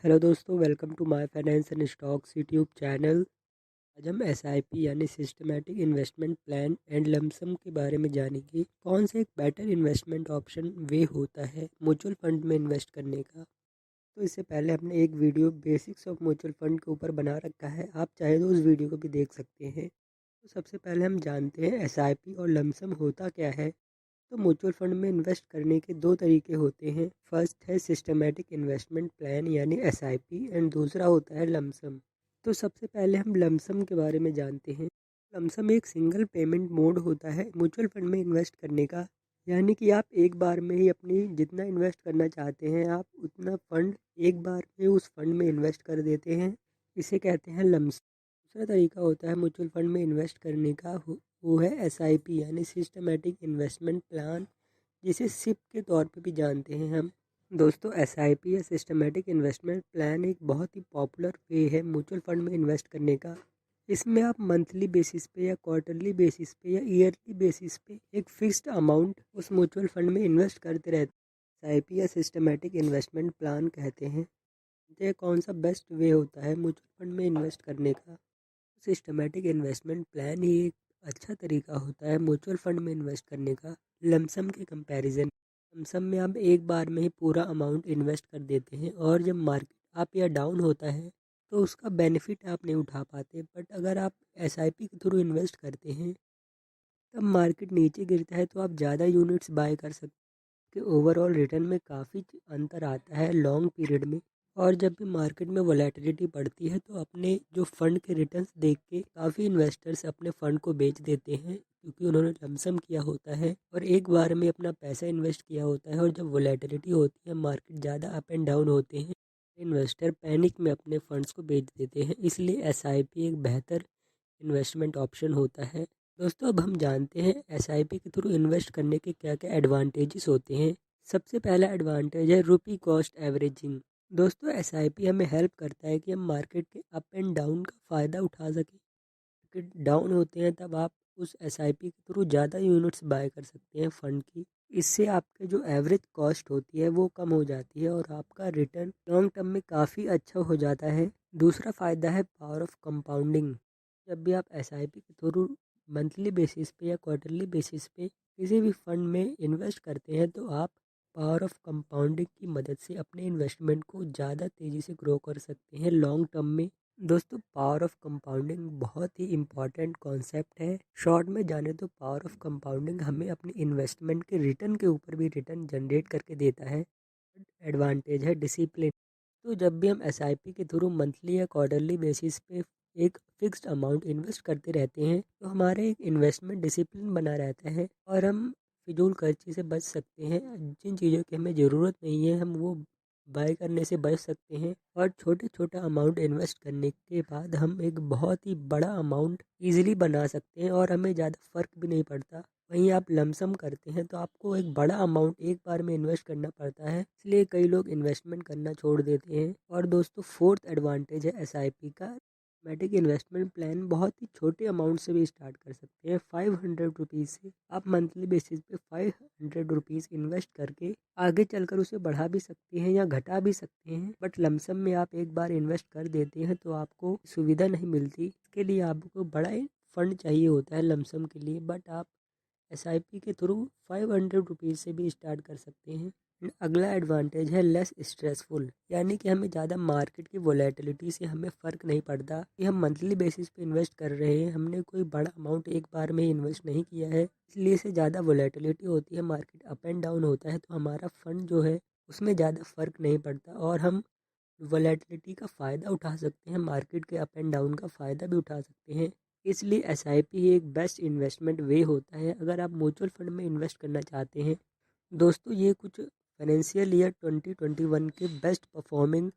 Hello दोस्तों, welcome to my finance and stocks YouTube channel. आज हम एसआईपी यानी systematic investment plan and lump sum के बारे में जानेंगे। कौन सा एक बेटर इन्वेस्टमेंट ऑप्शन वे होता है म्यूचुअल फंड में इन्वेस्ट करने का। तो इससे पहले हमने एक video basics of mutual fund के ऊपर बना रखा है, आप चाहे तो उस वीडियो को भी देख सकते हैं। तो सबसे पहले हम जानते हैं एसआईपी और लमसम होता क्या है। तो म्यूचुअल फंड में इन्वेस्ट करने के दो तरीके होते हैं। फर्स्ट है सिस्टमैटिक इन्वेस्टमेंट प्लान यानी एसआईपी एंड दूसरा होता है लमसम। तो सबसे पहले हम लमसम के बारे में जानते हैं। लमसम एक सिंगल पेमेंट मोड होता है म्यूचुअल फंड में इन्वेस्ट करने का। यानी कि आप एक बार में ही अपनी जितना इन्वेस्ट करना चाहते हैं आप उतना फंड एक बार में उस फंड में इन्वेस्ट कर देते हैं। इसे कहते हैं लमसम। दूसरा तरीका होता है म्यूचुअल फंड में इन्वेस्ट करने का, वो है एसआईपी यानी सिस्टमैटिक इन्वेस्टमेंट प्लान, जिसे सिप के तौर पे भी जानते हैं हम। दोस्तों, एसआईपी या सिस्टमैटिक इन्वेस्टमेंट प्लान एक बहुत ही पॉपुलर वे है म्यूचुअल फंड में इन्वेस्ट करने का। इसमें आप मंथली बेसिस पे या क्वार्टरली बेसिस पे या ईयरली बेसिस पे एक फिक्स्ड अमाउंट उस म्यूचुअल फंड में इन्वेस्ट करते रहते हैं। एसआईपी या सिस्टमैटिक इन्वेस्टमेंट प्लान कहते हैं। ये कौन सा बेस्ट वे होता है म्यूचुअल फंड में इन्वेस्ट करने का। सिस्टमैटिक इन्वेस्टमेंट प्लान ही एक अच्छा तरीका होता है म्यूचुअल फंड में इन्वेस्ट करने का लमसम के कंपैरिजन। लमसम में आप एक बार में ही पूरा अमाउंट इन्वेस्ट कर देते हैं और जब मार्केट अप या डाउन होता है तो उसका बेनिफिट आप नहीं उठा पाते। बट अगर आप एसआईपी के थ्रू इन्वेस्ट करते हैं तब मार्केट नीचे गिरता है तो आप ज़्यादा यूनिट्स बाय कर सकते हैं कि ओवरऑल रिटर्न में काफ़ी अंतर आता है लॉन्ग पीरियड में। और जब भी मार्केट में वोलेटिलिटी बढ़ती है तो अपने जो फंड के रिटर्न्स देख के काफ़ी इन्वेस्टर्स अपने फंड को बेच देते हैं, क्योंकि उन्होंने लमसम किया होता है और एक बार में अपना पैसा इन्वेस्ट किया होता है। और जब वोलेटिलिटी होती है, मार्केट ज़्यादा अप एंड डाउन होते हैं, इन्वेस्टर पैनिक में अपने फंड्स को बेच देते हैं। इसलिए एसआईपी एक बेहतर इन्वेस्टमेंट ऑप्शन होता है। दोस्तों, अब हम जानते हैं एसआईपी के थ्रू इन्वेस्ट करने के क्या क्या एडवांटेजेस होते हैं। सबसे पहला एडवांटेज है रुपी कॉस्ट एवरेजिंग। दोस्तों, एसआईपी हमें हेल्प करता है कि हम मार्केट के अप एंड डाउन का फ़ायदा उठा सकें। मार्केट डाउन होते हैं तब आप उस एसआईपी के थ्रू ज़्यादा यूनिट्स बाय कर सकते हैं फंड की। इससे आपके जो एवरेज कॉस्ट होती है वो कम हो जाती है और आपका रिटर्न लॉन्ग टर्म में काफ़ी अच्छा हो जाता है। दूसरा फ़ायदा है पावर ऑफ कंपाउंडिंग। जब भी आप एसआईपी के थ्रू मंथली बेसिस पे या क्वार्टरली बेसिस पे किसी भी फंड में इन्वेस्ट करते हैं तो आप पावर ऑफ कंपाउंडिंग की मदद से अपने इन्वेस्टमेंट को ज़्यादा तेज़ी से ग्रो कर सकते हैं लॉन्ग टर्म में। दोस्तों, पावर ऑफ कंपाउंडिंग बहुत ही इम्पॉर्टेंट कॉन्सेप्ट है। शॉर्ट में जाने तो पावर ऑफ कंपाउंडिंग हमें अपनी इन्वेस्टमेंट के रिटर्न के ऊपर भी रिटर्न जनरेट करके देता है। एडवांटेज है डिसिप्लिन। तो जब भी हम एसआईपी के थ्रू मंथली या क्वार्टरली बेसिस पे एक फिक्स्ड अमाउंट इन्वेस्ट करते रहते हैं तो हमारे एक इन्वेस्टमेंट डिसिप्लिन बना रहता है और हम फिजूल खर्ची से बच सकते हैं। जिन चीज़ों की हमें ज़रूरत नहीं है हम वो बाय करने से बच सकते हैं। और छोटे छोटा अमाउंट इन्वेस्ट करने के बाद हम एक बहुत ही बड़ा अमाउंट ईजिली बना सकते हैं और हमें ज़्यादा फ़र्क भी नहीं पड़ता। वहीं आप लमसम करते हैं तो आपको एक बड़ा अमाउंट एक बार में इन्वेस्ट करना पड़ता है, इसलिए कई लोग इन्वेस्टमेंट करना छोड़ देते हैं। और दोस्तों, फोर्थ एडवांटेज है एसआईपी का। सिस्टमैटिक इन्वेस्टमेंट प्लान बहुत ही छोटे अमाउंट से भी स्टार्ट कर सकते हैं। 500 रुपीज़ से आप मंथली बेसिस पे 500 रुपीज़ इन्वेस्ट करके आगे चलकर उसे बढ़ा भी सकते हैं या घटा भी सकते हैं। बट लमसम में आप एक बार इन्वेस्ट कर देते हैं तो आपको सुविधा नहीं मिलती। इसके लिए आपको बड़ा फंड चाहिए होता है लमसम के लिए। बट आप एसआईपी के थ्रू 500 रुपीज़ से भी स्टार्ट कर सकते हैं। अगला एडवांटेज है लेस स्ट्रेसफुल, यानी कि हमें ज़्यादा मार्केट की वोलेटिलिटी से हमें फ़र्क नहीं पड़ता कि हम मंथली बेसिस पे इन्वेस्ट कर रहे हैं, हमने कोई बड़ा अमाउंट एक बार में इन्वेस्ट नहीं किया है। इसलिए से ज़्यादा वोलेटिलिटी होती है, मार्केट अप एंड डाउन होता है तो हमारा फंड जो है उसमें ज़्यादा फ़र्क नहीं पड़ता और हम वोलेटिलिटी का फ़ायदा उठा सकते हैं, मार्केट के अप एंड डाउन का फ़ायदा भी उठा सकते हैं। इसलिए एसआईपी एक बेस्ट इन्वेस्टमेंट वे होता है अगर आप म्यूचुअल फंड में इन्वेस्ट करना चाहते हैं। दोस्तों, ये कुछ फाइनेंशियल ईयर 2021 के best performing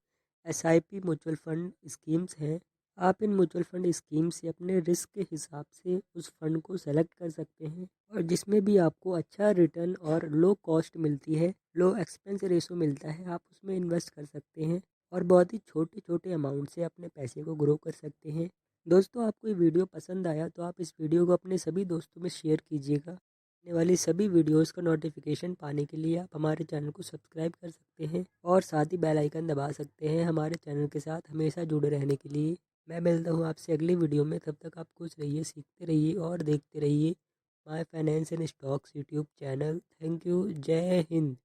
SIP mutual fund schemes हैं। आप इन म्यूचुअल फंड स्कीम से अपने रिस्क के हिसाब से उस फंड को सेलेक्ट कर सकते हैं और जिसमें भी आपको अच्छा रिटर्न और लो कॉस्ट मिलती है, लो एक्सपेंस रेशो मिलता है, आप उसमें इन्वेस्ट कर सकते हैं और बहुत ही छोटे छोटे अमाउंट से अपने पैसे को ग्रो कर सकते हैं। दोस्तों, आपको ये वीडियो पसंद आया तो आप इस वीडियो को अपने सभी दोस्तों में शेयर कीजिएगा। आने वाली सभी वीडियोस का नोटिफिकेशन पाने के लिए आप हमारे चैनल को सब्सक्राइब कर सकते हैं और साथ ही बेल आइकन दबा सकते हैं हमारे चैनल के साथ हमेशा जुड़े रहने के लिए। मैं मिलता हूँ आपसे अगली वीडियो में, तब तक आप खुश रहिए, सीखते रहिए और देखते रहिए my finance and stocks YouTube channel. Thank you. जय हिंद।